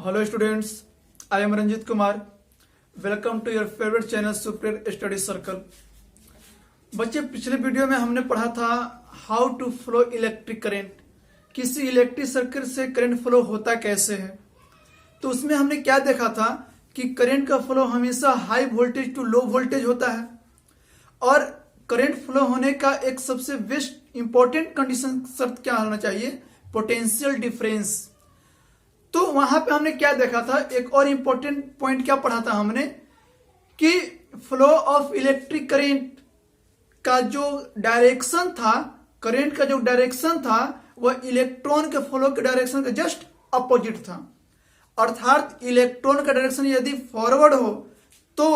Hello students, I am Ranjit Kumar. Welcome to your favorite channel Super Study Circle. बच्चे पिछले video में हमने पढ़ा था how to flow electric current, किसी इलेक्ट्रिक सर्किट से करंट फ्लो होता कैसे है। तो उसमें हमने क्या देखा था कि करंट का फ्लो हमेशा high voltage to low voltage होता है और करंट फ्लो होने का एक सबसे बेस्ट इंपॉर्टेंट कंडीशन शर्त क्या होना चाहिए, पोटेंशियल डिफरेंस। तो वहां पे हमने क्या देखा था, एक और इंपॉर्टेंट पॉइंट क्या पढ़ा था हमने कि फ्लो ऑफ इलेक्ट्रिक करंट का जो डायरेक्शन था, करंट का जो डायरेक्शन था वह इलेक्ट्रॉन के फ्लो के डायरेक्शन के जस्ट अपोजिट था। अर्थात इलेक्ट्रॉन का डायरेक्शन यदि फॉरवर्ड हो तो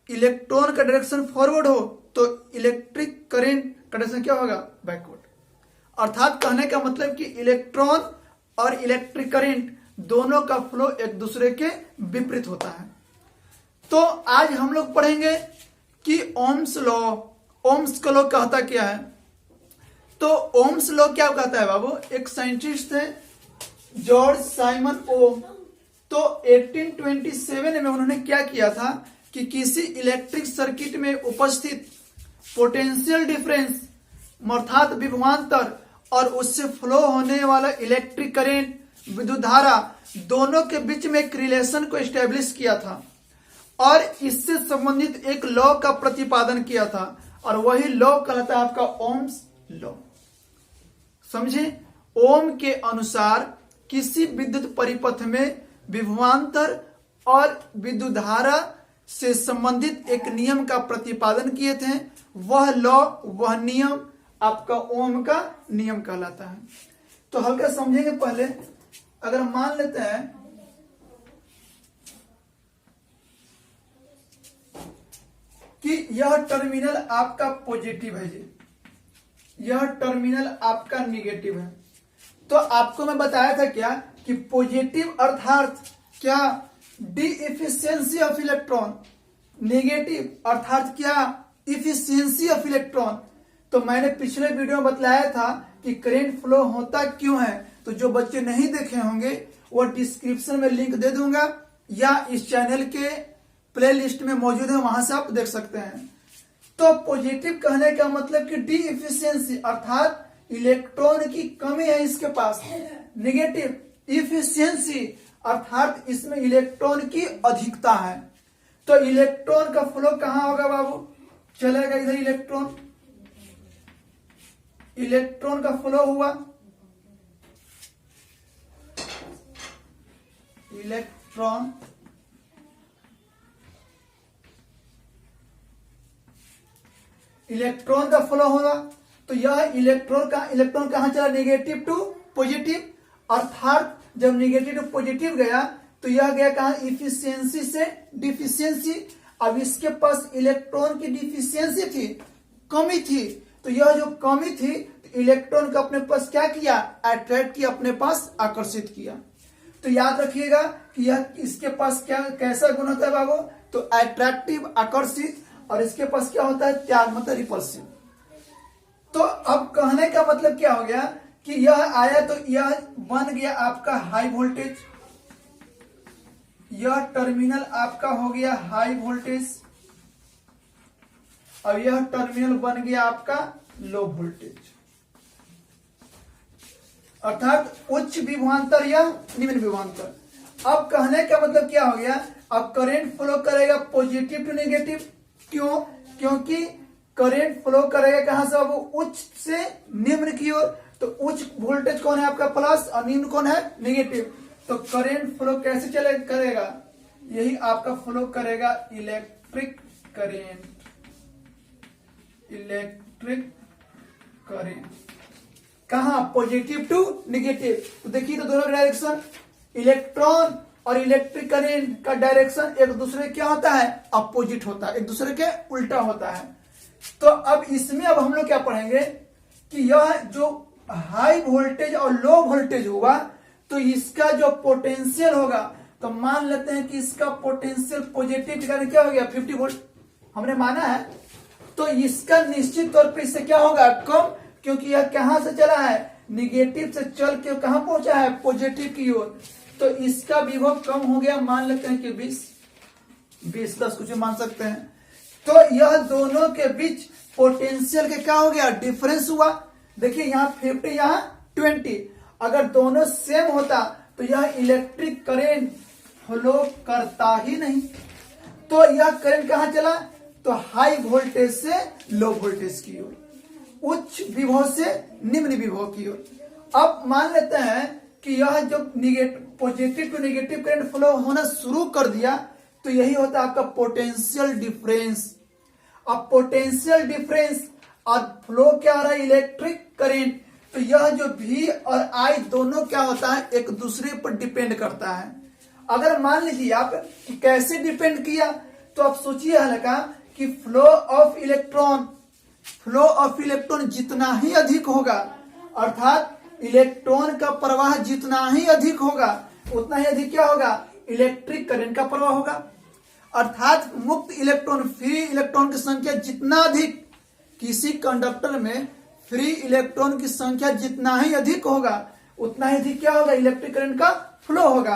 इलेक्ट्रॉन का डायरेक्शन फॉरवर्ड हो तो इलेक्ट्रिक करंट का डायरेक्शन क्या होगा, बैकवर्ड। अर्थात कहने का मतलब कि इलेक्ट्रॉन और इलेक्ट्रिक करंट दोनों का फ्लो एक दूसरे के विपरीत होता है। तो आज हम लोग पढ़ेंगे कि ओम्स लॉ, ओम्स का लॉ कहता क्या है। तो ओम्स लॉ क्या कहता है बाबू, एक साइंटिस्ट थे जॉर्ज साइमन ओम। तो 1827 में उन्होंने क्या किया था कि किसी इलेक्ट्रिक सर्किट में उपस्थित पोटेंशियल डिफरेंस अर्थात विभवांतर और उससे फ्लो होने वाला इलेक्ट्रिक करंट, विद्युत धारा, दोनों के बीच में एक रिलेशन को एस्टेब्लिश किया था और इससे संबंधित एक लॉ का प्रतिपादन किया था और वही लॉ कहलाता है आपका ओम्स लॉ। समझे, ओम के अनुसार किसी विद्युत परिपथ में विभवांतर और विद्युत धारा से संबंधित एक नियम का प्रतिपादन किए थे। वह लॉ, वह नियम आपका ओम का नियम कहलाता है। तो हल्का समझेंगे पहले। अगर मान लेते हैं कि यह टर्मिनल आपका पॉजिटिव है जी, यह टर्मिनल आपका निगेटिव है, तो आपको मैं बताया था क्या कि पॉजिटिव अर्थात क्या, D efficiency of electron, negative अर्थात क्या, इफिशियंसी ऑफ इलेक्ट्रॉन। तो मैंने पिछले वीडियो में बतलाया था कि करंट फ्लो होता क्यों है। तो जो बच्चे नहीं देखे होंगे वो डिस्क्रिप्शन में लिंक दे दूंगा या इस चैनल के प्लेलिस्ट में मौजूद है, वहां से आप देख सकते हैं। तो पॉजिटिव कहने का मतलब कि डी इफिशियंसी अर्थात इलेक्ट्रॉन की कमी है इसके पास। नेगेटिव इफिशियंसी अर्थात इसमें इलेक्ट्रॉन की अधिकता है। तो इलेक्ट्रॉन का फ्लो कहां होगा बाबू, चलेगा इधर इलेक्ट्रॉन, इलेक्ट्रॉन का फ्लो हुआ, इलेक्ट्रॉन इलेक्ट्रॉन का फ्लो होगा। तो यह इलेक्ट्रॉन कहां चला, नेगेटिव टू पॉजिटिव। अर्थात जब नेगेटिव टू पॉजिटिव गया तो यह गया कहां, इफिशियंसी से डिफिशियंसी। अब इसके पास इलेक्ट्रॉन की डिफिशियंसी थी, कमी थी, तो यह जो कमी थी इलेक्ट्रॉन को अपने पास क्या किया, अट्रैक्ट किया, अपने पास आकर्षित किया। तो याद रखिएगा कि यह इसके पास क्या, कैसा गुण होता है बाबू, तो अट्रैक्टिव, आकर्षित, और इसके पास क्या होता है, त्याग मतलब रिपल्सिव। तो अब कहने का मतलब क्या हो गया कि यह आया तो यह बन गया आपका हाई वोल्टेज, यह टर्मिनल आपका हो गया हाई वोल्टेज और यह टर्मिनल बन गया आपका लो वोल्टेज, अर्थात उच्च विभवांतर या निम्न विभवांतर। अब कहने का मतलब क्या हो गया, अब करंट फ्लो करेगा पॉजिटिव टू नेगेटिव। क्यों, क्योंकि करंट फ्लो करेगा कहां से बाबू, उच्च से निम्न की ओर। तो उच्च वोल्टेज कौन है आपका प्लस और निम्न कौन है नेगेटिव। तो करंट फ्लो कैसे चले करेगा, यही आपका फ्लो करेगा इलेक्ट्रिक करंट, इलेक्ट्रिक करंट कहां, पॉजिटिव टू नेगेटिव। तो देखिए तो दोनों डायरेक्शन, इलेक्ट्रॉन और इलेक्ट्रिक करंट का डायरेक्शन एक दूसरे क्या होता है, अपोजिट होता है, एक दूसरे के उल्टा होता है। तो अब इसमें अब हम लोग क्या पढ़ेंगे कि यह जो हाई वोल्टेज और लो वोल्टेज हुआ तो इसका जो पोटेंशियल होगा, तो मान लेते हैं कि इसका पोटेंशियल पॉजिटिव के कारण क्या हो गया 50 वोल्ट हमने माना है, तो इसका निश्चित तौर पे इससे क्या होगा कम, क्योंकि यह कहां से चला है, निगेटिव से चल के कहां पहुंचा है, पॉजिटिव की ओर। तो इसका विभव कम हो गया, मान लेते हैं कि 20 10 कुछ मान सकते हैं। तो यह दोनों के बीच पोटेंशियल के क्या हो गया, डिफरेंस हुआ। देखिए यहाँ 50 यहाँ 20, अगर दोनों सेम होता तो यह इलेक्ट्रिक करंट फ्लो करता ही नहीं। तो यह करंट कहां चला, तो हाई वोल्टेज से लो वोल्टेज की ओर, उच्च विभव से निम्न विभव की ओर। अब मान लेते हैं कि यह जो positive to negative current flow होना शुरू कर दिया, तो यही होता है आपका पोटेंशियल डिफरेंस। अब पोटेंशियल डिफरेंस और फ्लो क्या आ रहा है, इलेक्ट्रिक करंट। तो यह जो V और I दोनों क्या होता है, एक दूसरे पर डिपेंड करता है। अगर मान लीजिए आप कैसे डिपेंड किया, तो आप सोचिए हल्का कि फ्लो ऑफ इलेक्ट्रॉन जितना ही अधिक होगा, अर्थात इलेक्ट्रॉन का प्रवाह जितना ही अधिक होगा, उतना ही अधिक क्या होगा, इलेक्ट्रिक करंट का प्रवाह होगा। अर्थात मुक्त इलेक्ट्रॉन, फ्री इलेक्ट्रॉन की संख्या जितना अधिक, किसी कंडक्टर में फ्री इलेक्ट्रॉन की संख्या जितना ही अधिक होगा, उतना ही अधिक क्या होगा, इलेक्ट्रिक करंट का फ्लो होगा।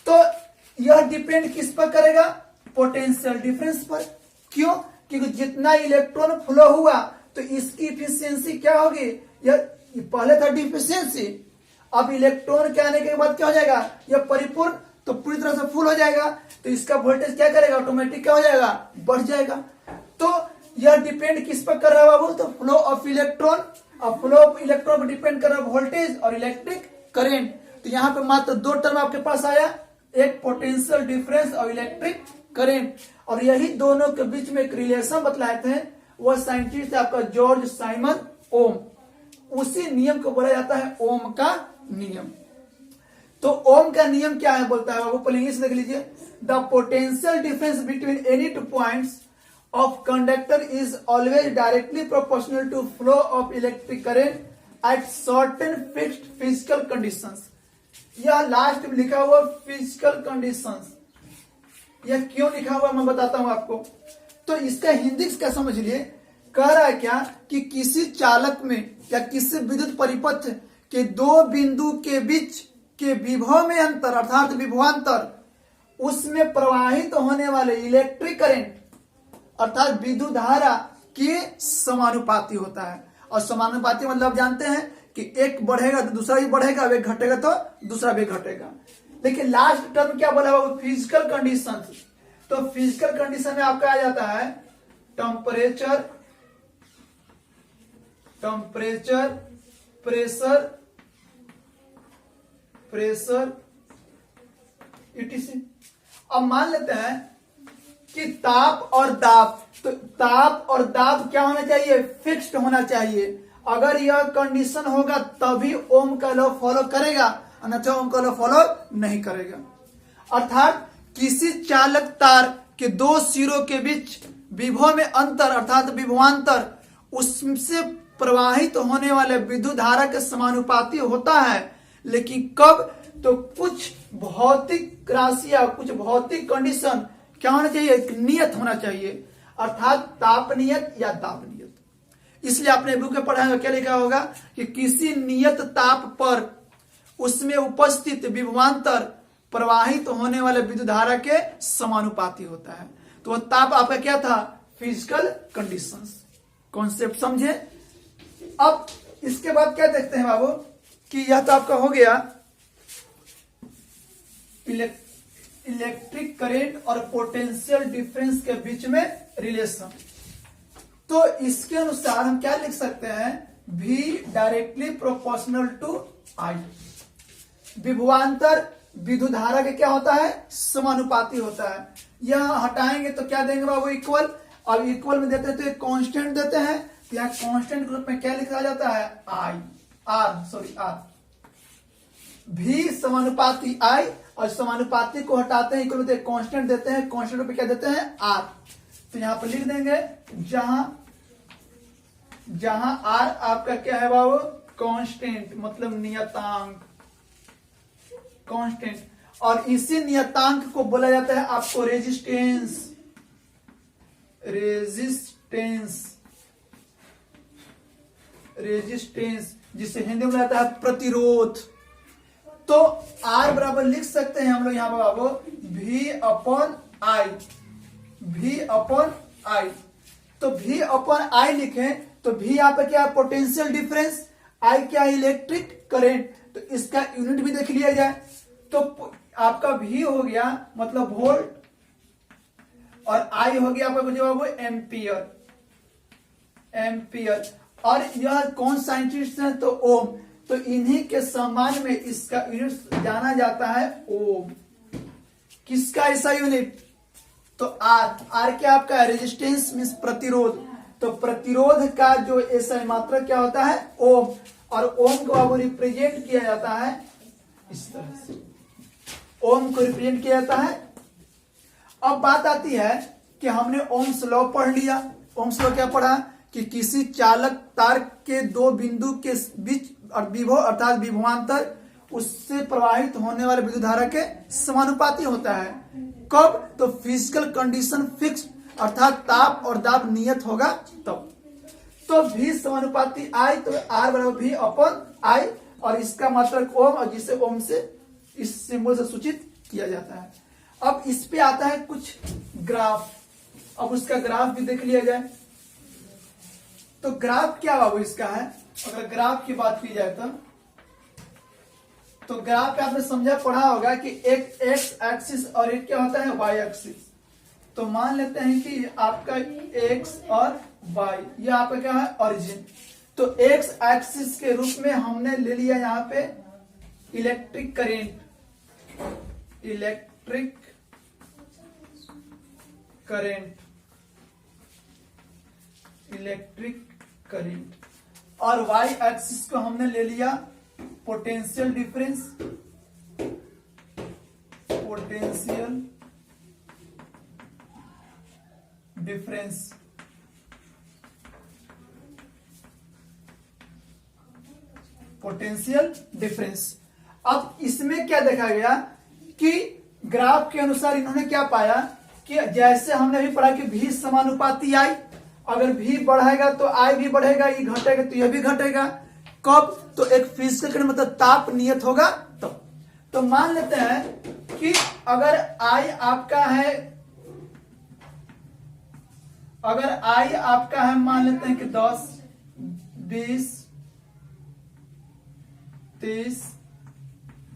तो यह डिपेंड किस पर करेगा, पोटेंशियल डिफरेंस पर। क्यों, क्योंकि जितना इलेक्ट्रॉन फ्लो हुआ तो इसकी इफिशियंसी क्या होगी, यह पहले था डिफिशियंसी, अब इलेक्ट्रॉन के आने के बाद क्या हो जाएगा, यह परिपूर्ण, तो पूरी तरह से फुल हो जाएगा। तो इसका वोल्टेज क्या करेगा, ऑटोमेटिक क्या हो जाएगा, बढ़ जाएगा। तो यह डिपेंड किस पर कर रहा है बाबू, तो फ्लो ऑफ इलेक्ट्रॉन, और फ्लो ऑफ इलेक्ट्रॉन पर डिपेंड कर रहा है वोल्टेज और इलेक्ट्रिक करंट। तो यहाँ पे मात्र दो टर्म आपके पास आया, एक पोटेंशियल डिफरेंस और इलेक्ट्रिक करंट, और यही दोनों के बीच में एक रिलेशन बतलाए थे, वह साइंटिस्ट है आपका जॉर्ज साइमन ओम। उसी नियम को बोला जाता है ओम का नियम। तो ओम का नियम क्या है बोलता है बाबू, पहले इंग्लिश देख लीजिए। The potential difference between any two points of conductor is always directly proportional to flow of electric current at certain fixed physical conditions। यह लास्ट में लिखा हुआ फिजिकल कंडीशंस, यह क्यों लिखा हुआ मैं बताता हूं आपको। तो इसका हिंदी क्या समझ लिए, कह रहा है क्या कि किसी चालक में या किसी विद्युत परिपथ के दो बिंदु के बीच के विभव में अंतर, अर्थात विभवांतर, उसमें प्रवाहित होने वाले इलेक्ट्रिक करंट अर्थात विद्युत धारा के समानुपाती होता है। और समानुपाती मतलब जानते हैं कि एक बढ़ेगा तो दूसरा भी बढ़ेगा, एक घटेगा तो दूसरा भी घटेगा। लेकिन लास्ट टर्म क्या बोला वो, फिजिकल कंडीशन। तो फिजिकल कंडीशन में आपका आ जाता है टेम्परेचर, प्रेशर इटीसी। अब मान लेते हैं कि ताप और दाब, तो ताप और दाब क्या होना चाहिए, फिक्स्ड होना चाहिए। अगर यह कंडीशन होगा तभी ओम का लॉ फॉलो करेगा, अन्यथा ओम का लॉ फॉलो नहीं करेगा। अर्थात किसी चालक तार के दो सिरों के बीच विभव में अंतर अर्थात विभवांतर, उससे प्रवाहित होने वाले विद्युत धारा के समानुपाती होता है। लेकिन कब, तो कुछ भौतिक राशियां, कुछ भौतिक कंडीशन क्या होना चाहिए, एक नियत होना चाहिए, अर्थात ताप नियत या दाब नियत। इसलिए आपने बुक में पढ़ा है, क्या लिखा होगा कि किसी नियत ताप पर उसमें उपस्थित विभवांतर प्रवाहित होने वाले विद्युत धारा के समानुपाती होता है। तो वह ताप आपका क्या था, फिजिकल कंडीशंस। कॉन्सेप्ट समझे। अब इसके बाद क्या देखते हैं बाबू कि यह तो आपका हो गया इलेक्ट्रिक करंट और पोटेंशियल डिफरेंस के बीच में रिलेशन। तो इसके अनुसार हम क्या लिख सकते हैं, V directly proportional to I। विभवांतर विद्युत धारा के क्या होता है, समानुपाती होता है। यह हटाएंगे तो क्या देंगे बाबू, इक्वल। अब इक्वल में देते हैं तो एक कांस्टेंट देते हैं, तो यहाँ कांस्टेंट ग्रुप में क्या लिखा जाता है, R। V समानुपाती I, और समानुपाती को हटाते हैं, इक्वल में कांस्टेंट देते हैं, कांस्टेंट पे क्या देते हैं, R। तो यहां पर लिख देंगे जहां R आपका क्या है बाबू, कांस्टेंट मतलब नियतांक, कांस्टेंट। और इसी नियतांक को बोला जाता है आपको रेजिस्टेंस, जिसे हिंदी में बोला जाता है प्रतिरोध। तो R बराबर लिख सकते हैं हम लोग यहाँ पर बाबू V upon I, V upon I. तो V अपॉन आई लिखें तो V यहाँ पे क्या है, पोटेंशियल डिफरेंस, I क्या है, इलेक्ट्रिक करंट। तो इसका यूनिट भी देख लिया जाए तो आपका V हो गया मतलब वोल्ट और I हो गया आपका जो है एम्पियर, एम्पियर। और यह कौन साइंटिस्ट है, तो ओम। तो इन्हीं के सम्मान में इसका यूनिट जाना जाता है ओम। किसका ऐसा यूनिट, तो आर क्या आपका है, रेजिस्टेंस मींस प्रतिरोध। तो प्रतिरोध का जो ऐसा मात्रा क्या होता है, ओम। और ओम को अब रिप्रेजेंट किया जाता है इस तरह से, ओम को रिप्रेजेंट किया जाता है। अब बात आती है कि हमने ओम्स लॉ पढ़ लिया। ओम्स लॉ क्या पढ़ा कि किसी चालक तार के दो बिंदु के बीच विभव अर्थात विभवांतर उससे प्रवाहित होने वाले विद्युत धारा के समानुपाती होता है। कब, तो फिजिकल कंडीशन फिक्स अर्थात ताप और दाब नियत होगा तब। तो V समानुपाती I, तो R बराबर V अपॉन I और इसका मतलब ओम, और जिसे ओम से इस सिंबल से सूचित किया जाता है। अब इस पे आता है कुछ ग्राफ, अब उसका ग्राफ भी देख लिया जाए। तो ग्राफ क्या बाबू इसका है, अगर ग्राफ की बात की जाए तो ग्राफ पे आपने समझा पढ़ा होगा कि एक एक्स एक्सिस और एक क्या होता है, वाई एक्सिस। तो मान लेते हैं कि आपका एक्स और वाई, ये आपका क्या है, ओरिजिन। तो एक्स एक्सिस के रूप में हमने ले लिया यहाँ पे electric current, electric current, electric current. और वाई एक्सिस को हमने ले लिया potential difference, potential difference. Potential difference. अब इसमें क्या देखा गया कि ग्राफ के अनुसार इन्होंने क्या पाया कि जैसे हमने भी पढ़ा कि V समानुपाती I, अगर V बढ़ेगा तो I भी बढ़ेगा, ये घटेगा तो यह भी घटेगा। कब, तो एक फिजिकल करंट मतलब ताप नियत होगा तो मान लेते हैं कि अगर I आपका है, अगर I आपका है मान लेते हैं कि 10, 20, 30,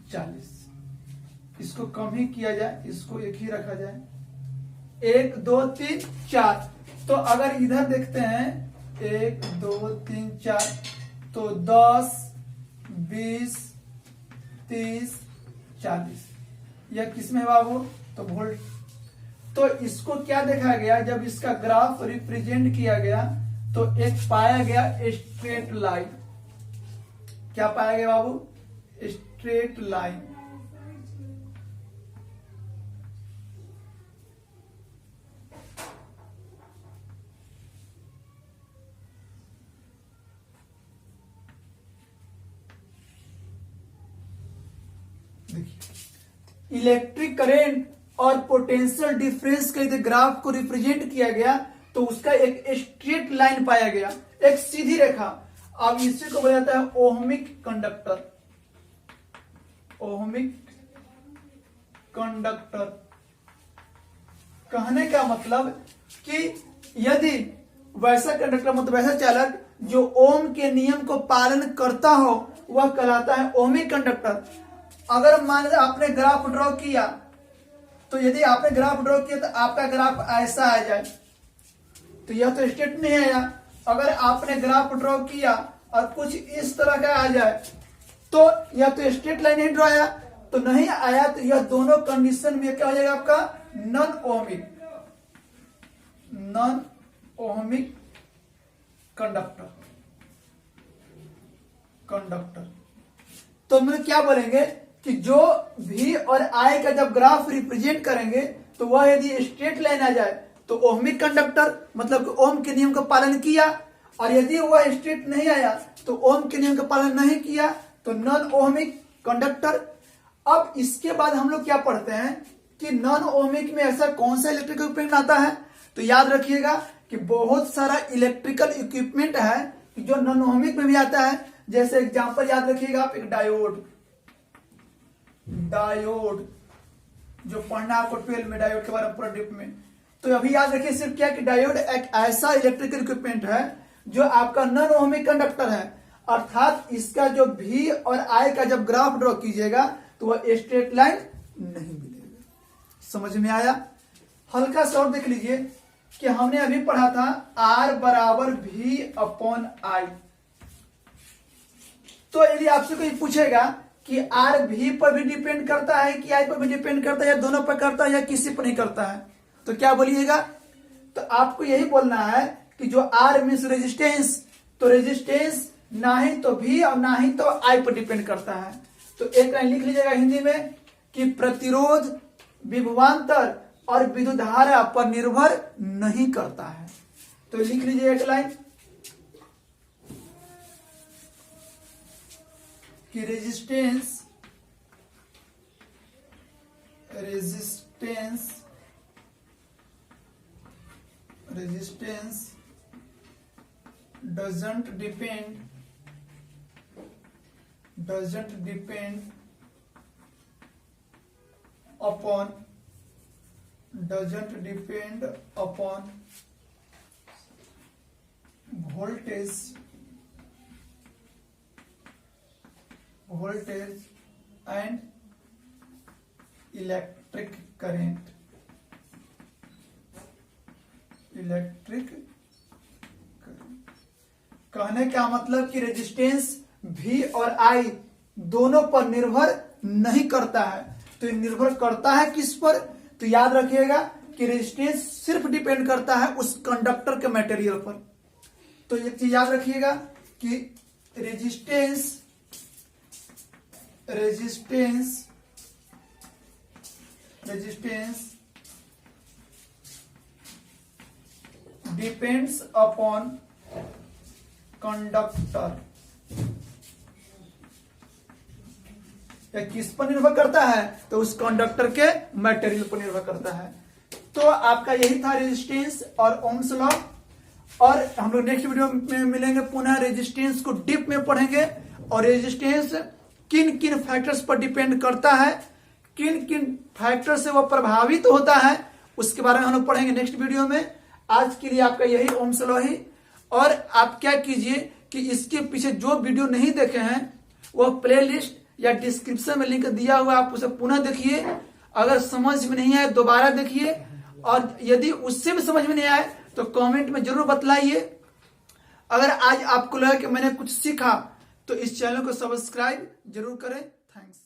40, इसको कम ही किया जाए, इसको एक ही रखा जाए, 1, 2, 3, 4। तो अगर इधर देखते हैं 1, 2, 3, 4, तो 10, 20, 30, 40, यह किसमें बाबू, तो वोल्ट। तो इसको क्या देखा गया, जब इसका ग्राफ रिप्रेजेंट किया गया तो एक पाया गया स्ट्रेट लाइन। क्या पाया गया बाबू, स्ट्रेट लाइन। इलेक्ट्रिक करंट और पोटेंशियल डिफरेंस के ग्राफ को रिप्रेजेंट किया गया तो उसका एक स्ट्रेट लाइन पाया गया, एक सीधी रेखा। अब इसी को बोला जाता है ओहमिक कंडक्टर, ओहमिक कंडक्टर। कहने का मतलब कि यदि वैसा कंडक्टर मतलब वैसा चालक जो ओम के नियम को पालन करता हो वह कहलाता है ओहमिक कंडक्टर। अगर मान लीजिए आपने ग्राफ ड्रॉ किया, तो यदि आपने ग्राफ ड्रॉ किया तो आपका ग्राफ ऐसा आ जाए तो यह तो स्ट्रेट नहीं आया। अगर आपने ग्राफ ड्रॉ किया और कुछ इस तरह का आ जाए तो यह तो स्ट्रेट लाइन नहीं ड्रॉ आया, तो नहीं आया तो यह दोनों कंडीशन में क्या हो जाएगा आपका non ohmic, non ohmic conductor, conductor. तो हम क्या बोलेंगे कि जो V और I का जब ग्राफ रिप्रेजेंट करेंगे तो वह यदि स्ट्रेट लाइन आ जाए तो ओहमिक कंडक्टर, मतलब कि ओम के नियम का पालन किया, और यदि वह स्ट्रेट नहीं आया तो ओम के नियम का पालन नहीं किया तो नॉन ओहमिक कंडक्टर। अब इसके बाद हम लोग क्या पढ़ते हैं कि नॉन ओहमिक में ऐसा कौन सा इलेक्ट्रिकल इक्विपमेंट आता है, तो याद रखिएगा कि बहुत सारा इलेक्ट्रिकल इक्विपमेंट है जो नॉन ओहमिक में भी आता है। जैसे एग्जांपल याद रखिएगा आप, एक डायोड, डायोड, जो पढ़ना आपको 12 में डायोड के बारे में पूरा डिप में। तो अभी याद रखिए सिर्फ क्या कि डायोड एक ऐसा इलेक्ट्रिकल इक्विपमेंट है जो आपका नॉन ओहमिक कंडक्टर है, अर्थात इसका जो V और I का जब ग्राफ ड्रॉ कीजिएगा तो वह स्ट्रेट लाइन नहीं मिलेगा। समझ में आया? हल्का सा और देख लीजिए कि हमने अभी पढ़ा था R बराबर V/I। तो यदि आपसे कोई पूछेगा कि R V पर भी डिपेंड करता है कि I पर भी डिपेंड करता है, या दोनों पर करता है, या किसी पर नहीं करता है, तो क्या बोलिएगा? तो आपको यही बोलना है कि जो R मीन्स रेजिस्टेंस, तो रेजिस्टेंस ना ही तो V और ना ही तो I पर डिपेंड करता है। तो एक लाइन लिख लीजिएगा हिंदी में कि प्रतिरोध विभवांतर और विद्युत धारा पर निर्भर नहीं करता है। तो लिख लीजिए एक लाइन कि resistance doesn't depend upon voltage and electric current। कहने का मतलब कि रेजिस्टेंस V और I दोनों पर निर्भर नहीं करता है। तो ये निर्भर करता है किस पर? तो याद रखिएगा कि रेजिस्टेंस सिर्फ डिपेंड करता है उस कंडक्टर के मटेरियल पर। तो ये चीज याद रखिएगा कि रेजिस्टेंस डिपेंड्स अपॉन कंडक्टर। या किस पर निर्भर करता है? तो उस कंडक्टर के मटेरियल पर निर्भर करता है। तो आपका यही था रेजिस्टेंस और ओम्स लॉ। और हम लोग नेक्स्ट वीडियो में मिलेंगे, पुनः रेजिस्टेंस को डीप में पढ़ेंगे और रेजिस्टेंस किन किन फैक्टर्स पर डिपेंड करता है, किन किन फैक्टर से वह प्रभावित होता है, उसके बारे में हम लोग पढ़ेंगे नेक्स्ट वीडियो में। आज के लिए आपका यही ओम्स लॉ है। और आप क्या कीजिए कि इसके पीछे जो वीडियो नहीं देखे हैं वह प्लेलिस्ट या डिस्क्रिप्शन में लिंक दिया हुआ, आप उसे पुनः देखिए। अगर समझ में नहीं आए दोबारा देखिए, और यदि उससे भी समझ में नहीं आए तो कमेंट में जरूर बतलाइए। अगर आज आपको लगा कि मैंने कुछ सीखा तो इस चैनल को सब्सक्राइब जरूर करें। थैंक्स।